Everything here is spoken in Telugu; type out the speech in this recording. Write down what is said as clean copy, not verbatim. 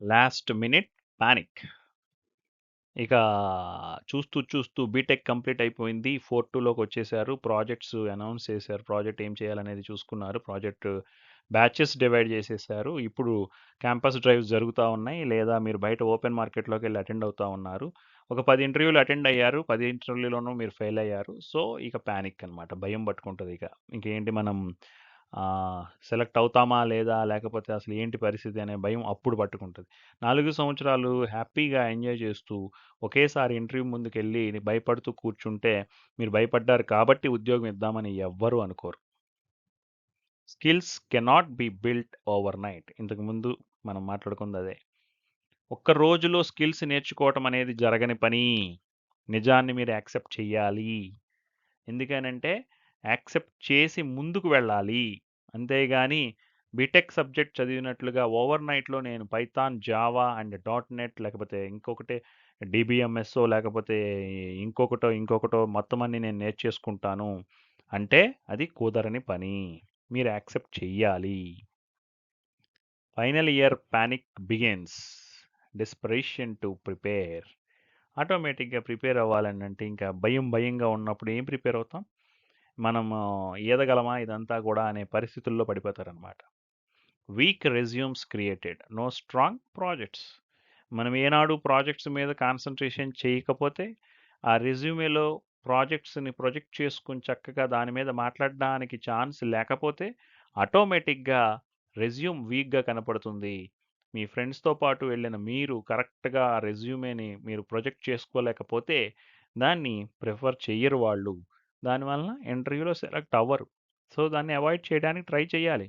Last minute panic. ఇక చూస్తూ బీటెక్ కంప్లీట్ అయిపోయింది. 4-2లోకొచ్చేసారు. ప్రాజెక్ట్స్ అనౌన్స్ చేశారు. ప్రాజెక్ట్ ఏం చేయాలనేది చూసుకున్నారు. ప్రాజెక్ట్ బ్యాచెస్ డివైడ్ చేసేసారు. ఇప్పుడు క్యాంపస్ డ్రైవ్స్ జరుగుతా ఉన్నాయి. లేదా మీరు బయట ఓపెన్ మార్కెట్‌లోకెళ్ళి అటెండ్ అవుతా ఉన్నారు. ఒక 10 ఇంటర్వ్యూలు అటెండ్ అయ్యారు. 10 ఇంటర్వ్యూలోనూ మీరు ఫెయిల్ అయ్యారు. సో, ఇక పానిక్ అనమాట. భయం పట్టుకుంటదిక. ఇంకేంటి మనం సెలెక్ట్ అవుతామా లేదా? లేకపోతే అసలు ఏంటి పరిస్థితి అనే భయం అప్పుడు పట్టుకుంటది. 4 సంవత్సరాలు హ్యాపీగా ఎంజాయ్ చేస్తూ ఒకేసారి ఇంటర్వ్యూ ముందుకెళ్ళి భయపడుతూ కూర్చుంటే మీరు భయపడ్డారు కాబట్టి ఉద్యోగం ఇద్దామని ఎవ్వరు అనుకోరు. Skills cannot be built overnight. ఇంతకుముందు మనం మాట్లాడుకుందదే. ఒక్క రోజులో స్కిల్స్ నేర్చుకోవటం అనేది జరగని పని. నిజాన్ని మీరు యాక్సెప్ట్ చెయ్యాలి. ఎందుకనంటే యాక్సెప్ట్ చేసి ముందుకు వెళ్ళాలి. అంతేగాని బీటెక్ సబ్జెక్ట్ చదివినట్లుగా ఓవర్‌నైట్‌లో నేను Python, Java and dot net లేకపోతే ఇంకొకటి డీబీఎంఎస్సో లేకపోతే ఇంకొకటో మొత్తం అన్నీ నేను నేర్చేసుకుంటాను అంటే అది కుదరని పని. మీరు యాక్సెప్ట్ చెయ్యాలి. Final year panic begins. Desperation to prepare. ఆటోమేటిక్‌గా ప్రిపేర్ అవ్వాలనంటే ఇంకా భయంగా ఉన్నప్పుడు ఏం ప్రిపేర్ అవుతాం? మనము ఈదగలమా ఇదంతా గూడా అనే పరిస్థితుల్లో పడిపోతారనమాట. Weak resumes created. No strong projects. మనం ఏనాడు ప్రాజెక్ట్స్ మీద కాన్సంట్రేషన్ చేయకపోతే, ఆ రెజ్యూమేలో ప్రాజెక్ట్స్‌ని ప్రొజెక్ట్ చేసుకొని చక్కగా దాని మీద మాట్లాడడానికి ఛాన్స్ లేకపోతే, ఆటోమేటిక్‌గా రెజ్యూమ్ వీక్‌గా కనపడుతుంది. మీ ఫ్రెండ్స్‌తో పాటు వెళ్ళిన మీరు కరెక్ట్‌గా ఆ రెజ్యూమేని మీరు ప్రొజెక్ట్ చేసుకోలేకపోతే, దాన్ని ప్రిఫర్ చెయ్యరు వాళ్ళు. దానివలన ఇంటర్వ్యూలో సెలెక్ట్ అవ్వరు. సో, దాన్ని అవాయిడ్ చేయడానికి ట్రై చేయాలి.